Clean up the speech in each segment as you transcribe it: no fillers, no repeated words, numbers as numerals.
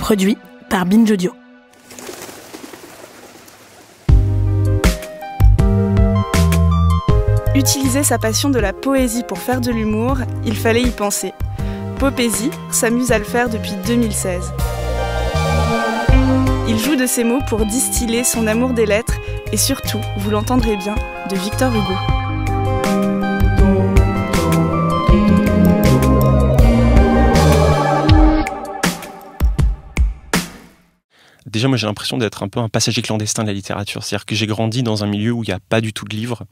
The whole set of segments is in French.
Produit par Binge Audio. Utiliser sa passion de la poésie pour faire de l'humour, il fallait y penser. Popésie s'amuse à le faire depuis 2016. Il joue de ses mots pour distiller son amour des lettres et surtout, vous l'entendrez bien, de Victor Hugo. Déjà, moi, j'ai l'impression d'être un peu un passager clandestin de la littérature. C'est-à-dire que j'ai grandi dans un milieu où il n'y a pas du tout de livres,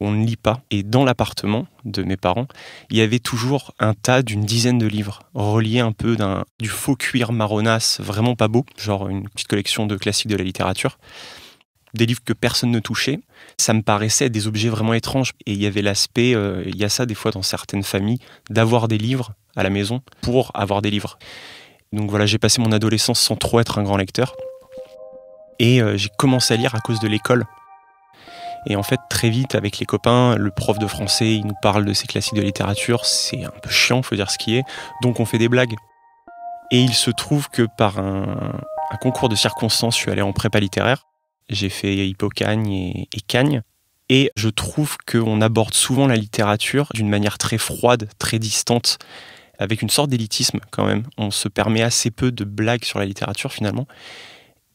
où on ne lit pas. Et dans l'appartement de mes parents, il y avait toujours un tas d'une dizaine de livres, reliés un peu du faux cuir marronasse, vraiment pas beau, genre une petite collection de classiques de la littérature. Des livres que personne ne touchait. Ça me paraissait des objets vraiment étranges. Et il y avait l'aspect, il y a ça des fois dans certaines familles, d'avoir des livres à la maison pour avoir des livres. Donc voilà, j'ai passé mon adolescence sans trop être un grand lecteur. Et j'ai commencé à lire à cause de l'école. Et en fait, très vite, avec les copains, le prof de français, il nous parle de ses classiques de littérature. C'est un peu chiant, faut dire ce qui est. Donc on fait des blagues. Et il se trouve que par un concours de circonstances, je suis allé en prépa littéraire. J'ai fait Hippocagne et Cagne. Et je trouve qu'on aborde souvent la littérature d'une manière très froide, très distante, avec une sorte d'élitisme quand même. On se permet assez peu de blagues sur la littérature finalement.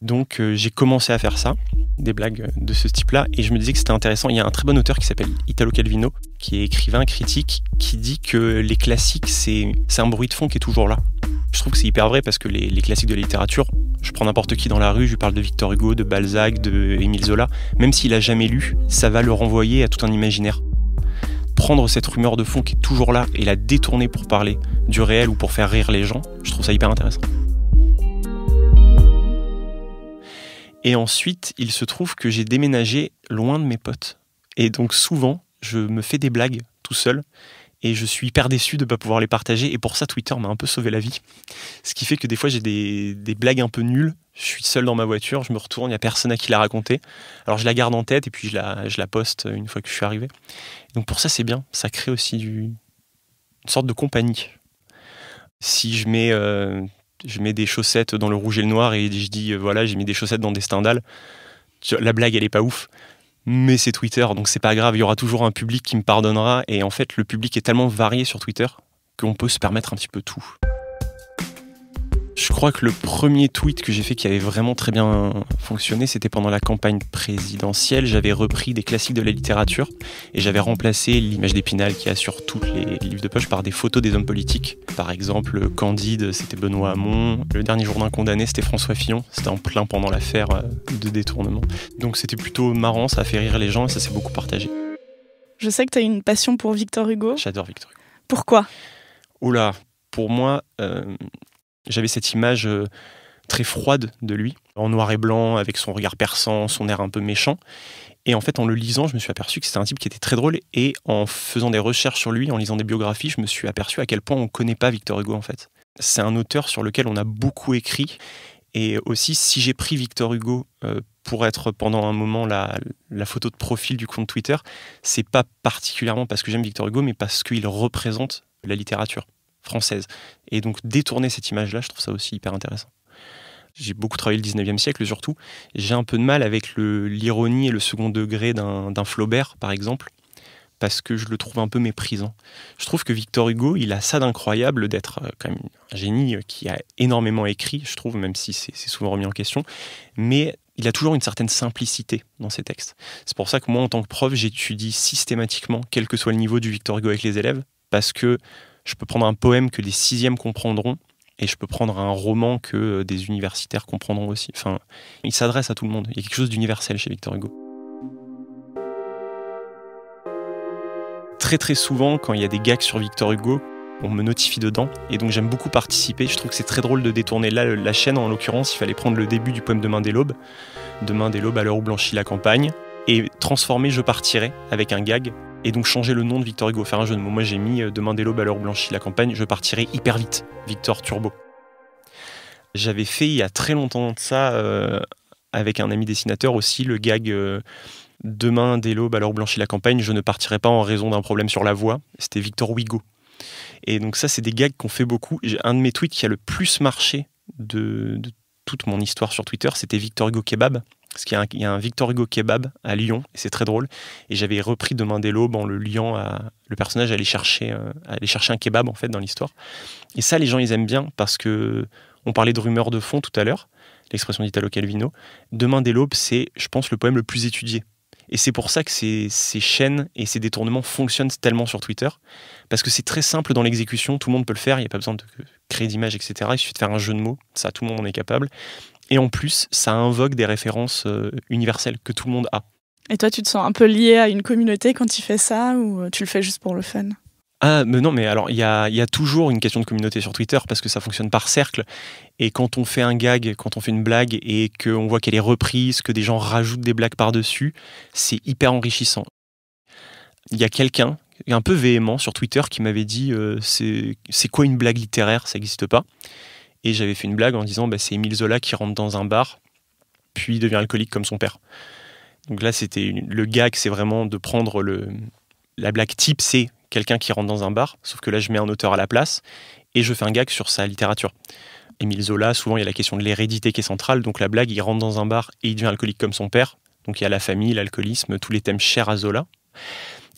Donc j'ai commencé à faire ça, des blagues de ce type-là, et je me disais que c'était intéressant. Il y a un très bon auteur qui s'appelle Italo Calvino, qui est écrivain, critique, qui dit que les classiques, c'est un bruit de fond qui est toujours là. Je trouve que c'est hyper vrai parce que les classiques de la littérature, je prends n'importe qui dans la rue, je lui parle de Victor Hugo, de Balzac, de Émile Zola, même s'il a jamais lu, ça va le renvoyer à tout un imaginaire. Prendre cette rumeur de fond qui est toujours là et la détourner pour parler du réel ou pour faire rire les gens, je trouve ça hyper intéressant. Et ensuite, il se trouve que j'ai déménagé loin de mes potes. Et donc souvent, je me fais des blagues tout seul et je suis hyper déçu de ne pas pouvoir les partager. Et pour ça, Twitter m'a un peu sauvé la vie. Ce qui fait que des fois, j'ai des blagues un peu nulles. Je suis seul dans ma voiture, je me retourne, il n'y a personne à qui la raconter. Alors je la garde en tête et puis je la poste une fois que je suis arrivé. Donc pour ça, c'est bien. Ça crée aussi une sorte de compagnie. Si je mets des chaussettes dans le rouge et le noir et je dis voilà, j'ai mis des chaussettes dans des Stendhal, la blague, elle est pas ouf. Mais c'est Twitter, donc c'est pas grave. Il y aura toujours un public qui me pardonnera. Et en fait, le public est tellement varié sur Twitter qu'on peut se permettre un petit peu tout. Je crois que le premier tweet que j'ai fait qui avait vraiment très bien fonctionné, c'était pendant la campagne présidentielle. J'avais repris des classiques de la littérature et j'avais remplacé l'image d'Épinal qu'il y a sur tous les livres de poche par des photos des hommes politiques. Par exemple, Candide, c'était Benoît Hamon. Le dernier jour d'un condamné, c'était François Fillon. C'était en plein pendant l'affaire de détournement. Donc c'était plutôt marrant, ça a fait rire les gens et ça s'est beaucoup partagé. Je sais que tu as une passion pour Victor Hugo. J'adore Victor Hugo. Pourquoi ? Oula, pour moi... J'avais cette image très froide de lui, en noir et blanc, avec son regard perçant, son air un peu méchant. Et en fait, en le lisant, je me suis aperçu que c'était un type qui était très drôle. Et en faisant des recherches sur lui, en lisant des biographies, je me suis aperçu à quel point on ne connaît pas Victor Hugo, en fait. C'est un auteur sur lequel on a beaucoup écrit. Et aussi, si j'ai pris Victor Hugo pour être pendant un moment la photo de profil du compte Twitter, c'est pas particulièrement parce que j'aime Victor Hugo, mais parce qu'il représente la littérature française. Et donc détourner cette image-là, je trouve ça aussi hyper intéressant. J'ai beaucoup travaillé le 19e siècle surtout. J'ai un peu de mal avec l'ironie et le second degré d'un Flaubert, par exemple, parce que je le trouve un peu méprisant. Je trouve que Victor Hugo, il a ça d'incroyable d'être quand même un génie qui a énormément écrit, je trouve, même si c'est souvent remis en question, mais il a toujours une certaine simplicité dans ses textes. C'est pour ça que moi, en tant que prof, j'étudie systématiquement, quel que soit le niveau du Victor Hugo avec les élèves, parce que je peux prendre un poème que des sixièmes comprendront et je peux prendre un roman que des universitaires comprendront aussi. Enfin, il s'adresse à tout le monde. Il y a quelque chose d'universel chez Victor Hugo. Très très souvent, quand il y a des gags sur Victor Hugo, on me notifie dedans et donc j'aime beaucoup participer. Je trouve que c'est très drôle de détourner la chaîne. En l'occurrence, il fallait prendre le début du poème Demain dès l'aube, Demain dès l'aube à l'heure où blanchit la campagne, et transformer Je partirai avec un gag. Et donc changer le nom de Victor Hugo, faire un jeu de mots. Moi j'ai mis Demain dès l'aube à l'heure où blanchit la campagne, je partirai hyper vite, Victor Turbo. J'avais fait il y a très longtemps de ça, avec un ami dessinateur aussi, le gag Demain dès l'aube à l'heure où blanchit la campagne, je ne partirai pas en raison d'un problème sur la voix. C'était Victor Hugo. Et donc ça c'est des gags qu'on fait beaucoup. Un de mes tweets qui a le plus marché de toute mon histoire sur Twitter, c'était Victor Hugo Kebab. Parce qu'il y a un Victor Hugo Kebab à Lyon, et c'est très drôle. Et j'avais repris Demain dès l'aube en le liant à le personnage aller chercher un kebab en fait dans l'histoire. Et ça, les gens ils aiment bien parce que on parlait de rumeurs de fond tout à l'heure, l'expression d'Italo Calvino. Demain dès l'aube, c'est, je pense, le poème le plus étudié. Et c'est pour ça que ces chaînes et ces détournements fonctionnent tellement sur Twitter, parce que c'est très simple dans l'exécution, tout le monde peut le faire, il n'y a pas besoin de créer d'images, etc. Il suffit de faire un jeu de mots, ça tout le monde en est capable. Et en plus, ça invoque des références universelles que tout le monde a. Et toi, tu te sens un peu lié à une communauté quand tu fais ça, ou tu le fais juste pour le fun ? Ah, mais non, mais alors, il y a toujours une question de communauté sur Twitter, parce que ça fonctionne par cercle. Et quand on fait un gag, quand on fait une blague, et qu'on voit qu'elle est reprise, que des gens rajoutent des blagues par-dessus, c'est hyper enrichissant. Il y a quelqu'un, un peu véhément sur Twitter, qui m'avait dit c'est quoi une blague littéraire ? Ça n'existe pas. Et j'avais fait une blague en disant c'est Émile Zola qui rentre dans un bar, puis devient alcoolique comme son père. Donc là, le gag, c'est vraiment de prendre la blague type, c'est quelqu'un qui rentre dans un bar, sauf que là, je mets un auteur à la place et je fais un gag sur sa littérature. Émile Zola, souvent, il y a la question de l'hérédité qui est centrale. Donc la blague, il rentre dans un bar et il devient alcoolique comme son père. Donc il y a la famille, l'alcoolisme, tous les thèmes chers à Zola.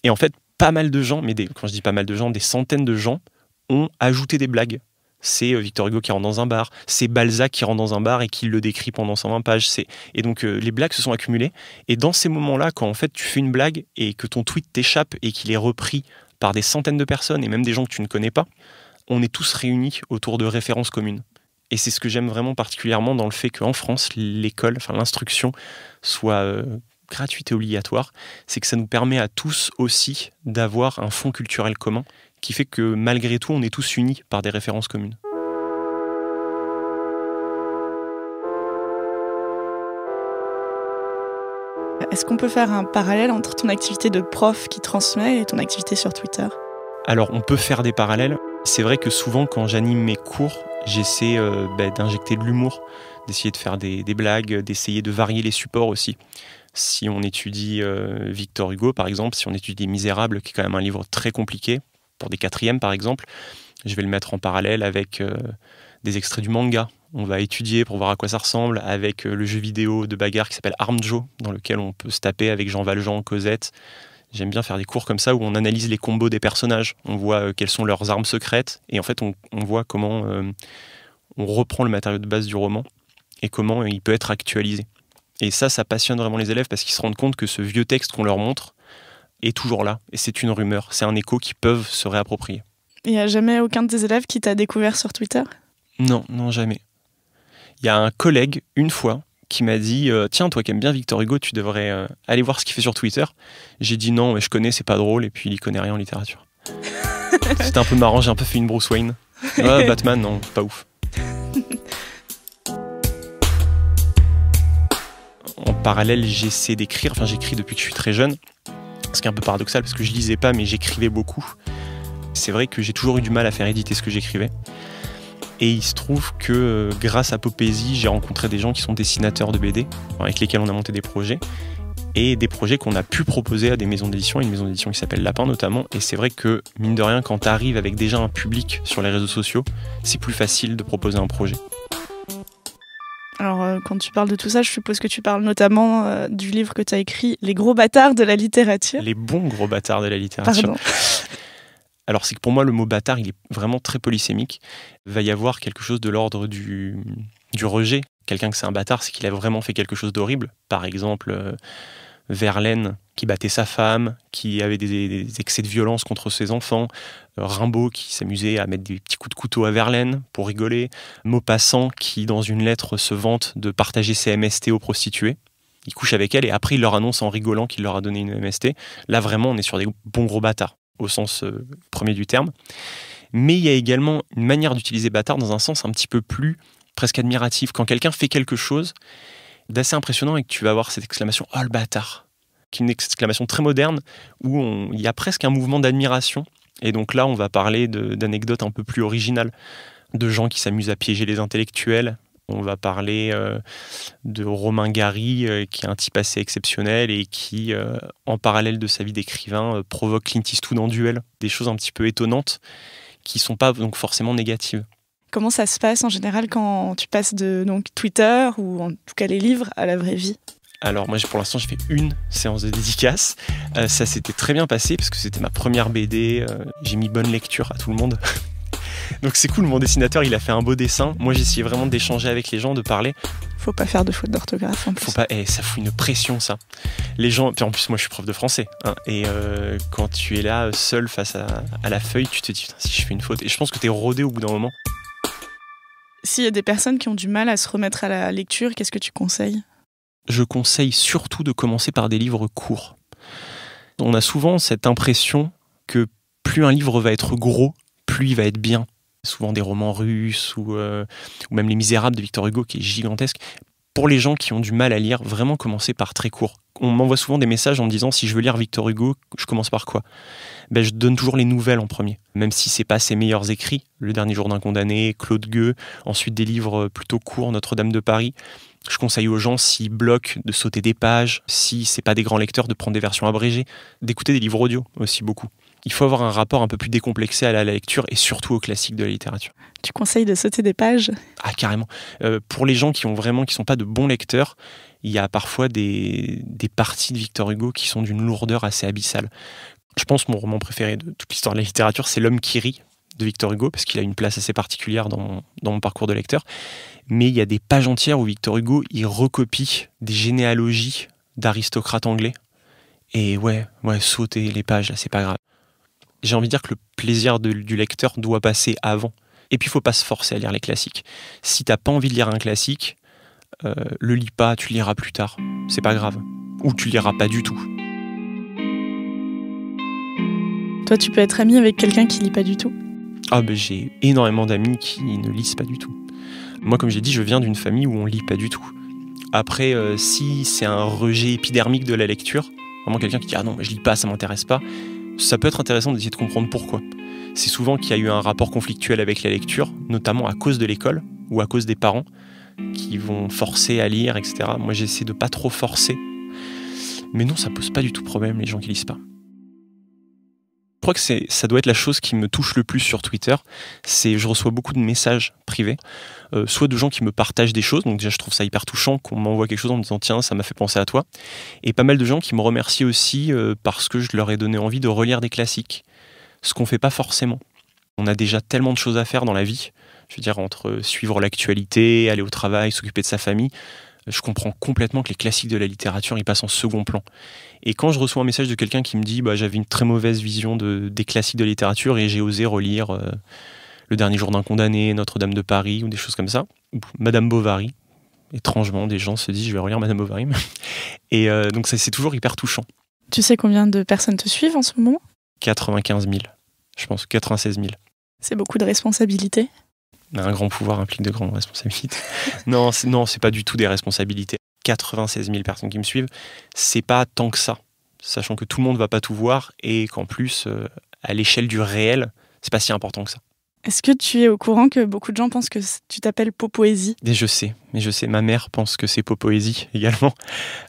Et en fait, pas mal de gens, quand je dis pas mal de gens, des centaines de gens ont ajouté des blagues. C'est Victor Hugo qui rentre dans un bar, c'est Balzac qui rentre dans un bar et qui le décrit pendant 120 pages. Et donc les blagues se sont accumulées. Et dans ces moments-là, quand en fait tu fais une blague et que ton tweet t'échappe et qu'il est repris par des centaines de personnes et même des gens que tu ne connais pas, on est tous réunis autour de références communes. Et c'est ce que j'aime vraiment particulièrement dans le fait qu'en France, l'école, l'instruction soit gratuite et obligatoire, c'est que ça nous permet à tous aussi d'avoir un fond culturel commun qui fait que malgré tout, on est tous unis par des références communes. Est-ce qu'on peut faire un parallèle entre ton activité de prof qui transmet et ton activité sur Twitter ? Alors, on peut faire des parallèles. C'est vrai que souvent, quand j'anime mes cours, j'essaie d'injecter de l'humour, d'essayer de faire des blagues, d'essayer de varier les supports aussi. Si on étudie Victor Hugo, par exemple, si on étudie Les Misérables, qui est quand même un livre très compliqué, pour des quatrièmes par exemple, je vais le mettre en parallèle avec des extraits du manga. On va étudier pour voir à quoi ça ressemble avec le jeu vidéo de bagarre qui s'appelle Arm Joe, dans lequel on peut se taper avec Jean Valjean, Cosette. J'aime bien faire des cours comme ça où on analyse les combos des personnages. On voit quelles sont leurs armes secrètes et en fait on voit comment on reprend le matériau de base du roman et comment il peut être actualisé. Et ça passionne vraiment les élèves parce qu'ils se rendent compte que ce vieux texte qu'on leur montre est toujours là. Et c'est une rumeur, c'est un écho qu'ils peuvent se réapproprier. Il n'y a jamais aucun de tes élèves qui t'a découvert sur Twitter ? Non, jamais. Il y a un collègue, une fois, qui m'a dit « Tiens, toi qui aimes bien Victor Hugo, tu devrais aller voir ce qu'il fait sur Twitter. » J'ai dit « Non, mais je connais, c'est pas drôle. » Et puis il y connaît rien en littérature. C'était un peu marrant, j'ai un peu fait une Bruce Wayne. Ah, Batman, non, pas ouf. En parallèle, j'essaie d'écrire. J'écris depuis que je suis très jeune. Ce qui est un peu paradoxal parce que je lisais pas, mais j'écrivais beaucoup. C'est vrai que j'ai toujours eu du mal à faire éditer ce que j'écrivais. Et il se trouve que grâce à Popézy, j'ai rencontré des gens qui sont dessinateurs de BD, avec lesquels on a monté des projets. Et des projets qu'on a pu proposer à des maisons d'édition, une maison d'édition qui s'appelle Lapin notamment. Et c'est vrai que, mine de rien, quand tu arrives avec déjà un public sur les réseaux sociaux, c'est plus facile de proposer un projet. Alors, quand tu parles de tout ça, je suppose que tu parles notamment du livre que tu as écrit, Les gros bâtards de la littérature. Les bons gros bâtards de la littérature. Pardon. Alors, c'est que pour moi, le mot bâtard, il est vraiment très polysémique. Il va y avoir quelque chose de l'ordre du rejet. Quelqu'un que c'est un bâtard, c'est qu'il a vraiment fait quelque chose d'horrible. Par exemple, Verlaine, qui battait sa femme, qui avait des excès de violence contre ses enfants. Rimbaud, qui s'amusait à mettre des petits coups de couteau à Verlaine pour rigoler. Maupassant, qui, dans une lettre, se vante de partager ses MST aux prostituées. Il couche avec elles et après, il leur annonce en rigolant qu'il leur a donné une MST. Là, vraiment, on est sur des bons gros bâtards, au sens premier du terme. Mais il y a également une manière d'utiliser bâtard dans un sens un petit peu plus presque admiratif. Quand quelqu'un fait quelque chose d'assez impressionnant et que tu vas avoir cette exclamation « Oh, le bâtard !» qui est une exclamation très moderne où il y a presque un mouvement d'admiration. Et donc là, on va parler d'anecdotes un peu plus originales, de gens qui s'amusent à piéger les intellectuels. On va parler de Romain Gary, qui est un type assez exceptionnel et qui, en parallèle de sa vie d'écrivain, provoque Clint Eastwood en duel. Des choses un petit peu étonnantes qui ne sont pas donc forcément négatives. Comment ça se passe en général quand tu passes de Twitter ou en tout cas les livres à la vraie vie ? Alors moi pour l'instant j'ai fait une séance de dédicace, ça s'était très bien passé parce que c'était ma première BD, j'ai mis bonne lecture à tout le monde. Donc c'est cool, mon dessinateur il a fait un beau dessin, moi j'essayais vraiment d'échanger avec les gens, de parler. Faut pas faire de faute d'orthographe en plus. Faut pas, ça fout une pression ça. Les gens, puis en plus moi je suis prof de français, hein, et quand tu es là seul face à la feuille, tu te dis si je fais une faute, et je pense que t'es rodé au bout d'un moment. S'il y a des personnes qui ont du mal à se remettre à la lecture, qu'est-ce que tu conseilles ? Je conseille surtout de commencer par des livres courts. On a souvent cette impression que plus un livre va être gros, plus il va être bien. Souvent des romans russes ou même Les Misérables de Victor Hugo qui est gigantesque. Pour les gens qui ont du mal à lire, vraiment commencer par très court. On m'envoie souvent des messages en me disant si je veux lire Victor Hugo, je commence par quoi ? Je donne toujours les nouvelles en premier, même si c'est pas ses meilleurs écrits. Le Dernier jour d'un condamné, Claude Gueux, ensuite des livres plutôt courts, Notre-Dame de Paris. Je conseille aux gens, s'ils bloquent, de sauter des pages, si c'est pas des grands lecteurs, de prendre des versions abrégées, d'écouter des livres audio aussi beaucoup. Il faut avoir un rapport un peu plus décomplexé à la lecture et surtout aux classiques de la littérature. Tu conseilles de sauter des pages ? Ah, carrément. Pour les gens qui sont pas de bons lecteurs, il y a parfois des parties de Victor Hugo qui sont d'une lourdeur assez abyssale. Je pense que mon roman préféré de toute l'histoire de la littérature, c'est L'Homme qui rit de Victor Hugo, parce qu'il a une place assez particulière dans mon parcours de lecteur. Mais il y a des pages entières où Victor Hugo, il recopie des généalogies d'aristocrates anglais. Et sauter les pages, là, c'est pas grave. J'ai envie de dire que le plaisir du lecteur doit passer avant. Et puis, il faut pas se forcer à lire les classiques. Si t'as pas envie de lire un classique, le lis pas, tu liras plus tard. C'est pas grave. Ou tu liras pas du tout. Toi, tu peux être ami avec quelqu'un qui lit pas du tout ? J'ai énormément d'amis qui ne lisent pas du tout. Moi, comme j'ai dit, je viens d'une famille où on lit pas du tout. Après, si c'est un rejet épidermique de la lecture, vraiment quelqu'un qui dit « Ah non, je lis pas, ça m'intéresse pas », ça peut être intéressant d'essayer de comprendre pourquoi. C'est souvent qu'il y a eu un rapport conflictuel avec la lecture, notamment à cause de l'école ou à cause des parents qui vont forcer à lire, etc. Moi, j'essaie de pas trop forcer. Mais non, ça pose pas du tout problème, les gens qui lisent pas. Je crois que ça doit être la chose qui me touche le plus sur Twitter. Je reçois beaucoup de messages privés, soit de gens qui me partagent des choses, donc déjà je trouve ça hyper touchant qu'on m'envoie quelque chose en me disant tiens, ça m'a fait penser à toi, et pas mal de gens qui me remercient aussi parce que je leur ai donné envie de relire des classiques, ce qu'on fait pas forcément. On a déjà tellement de choses à faire dans la vie, je veux dire entre suivre l'actualité, aller au travail, s'occuper de sa famille. Je comprends complètement que les classiques de la littérature, ils passent en second plan. Et quand je reçois un message de quelqu'un qui me dit j'avais une très mauvaise vision des classiques de littérature et j'ai osé relire Le Dernier jour d'un condamné, Notre-Dame de Paris ou des choses comme ça, ou Madame Bovary, étrangement, des gens se disent je vais relire Madame Bovary. Et donc c'est toujours hyper touchant. Tu sais combien de personnes te suivent en ce moment ? 95 000, je pense 96 000. C'est beaucoup de responsabilités. Un grand pouvoir implique de grandes responsabilités. Non, c'est pas du tout des responsabilités. 96 000 personnes qui me suivent, c'est pas tant que ça. Sachant que tout le monde va pas tout voir et qu'en plus, à l'échelle du réel, c'est pas si important que ça. Est-ce que tu es au courant que beaucoup de gens pensent que tu t'appelles Popoésie ? Mais je sais. Ma mère pense que c'est Popoésie également.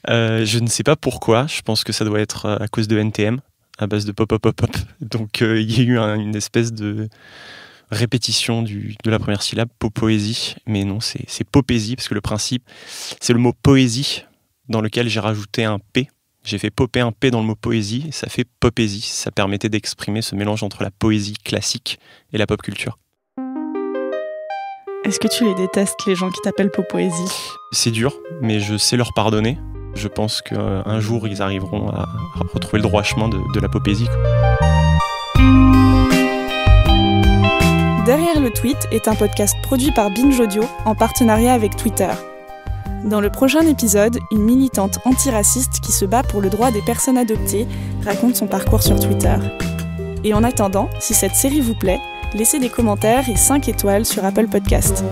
Je ne sais pas pourquoi. Je pense que ça doit être à cause de NTM, à base de pop. Donc il y a eu une espèce de répétition de la première syllabe, popoésie, mais non, c'est popésie, parce que le principe, c'est le mot poésie, dans lequel j'ai rajouté un P. J'ai fait popper un P dans le mot poésie, et ça fait popésie. Ça permettait d'exprimer ce mélange entre la poésie classique et la pop culture. Est-ce que tu les détestes, les gens qui t'appellent Popoésie ? C'est dur, mais je sais leur pardonner. Je pense qu'un jour, ils arriveront à retrouver le droit chemin de la popésie, quoi. Derrière le tweet est un podcast produit par Binge Audio en partenariat avec Twitter. Dans le prochain épisode, une militante antiraciste qui se bat pour le droit des personnes adoptées raconte son parcours sur Twitter. Et en attendant, si cette série vous plaît, laissez des commentaires et 5 étoiles sur Apple Podcast.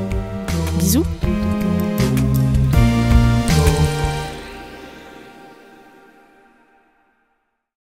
Bisous!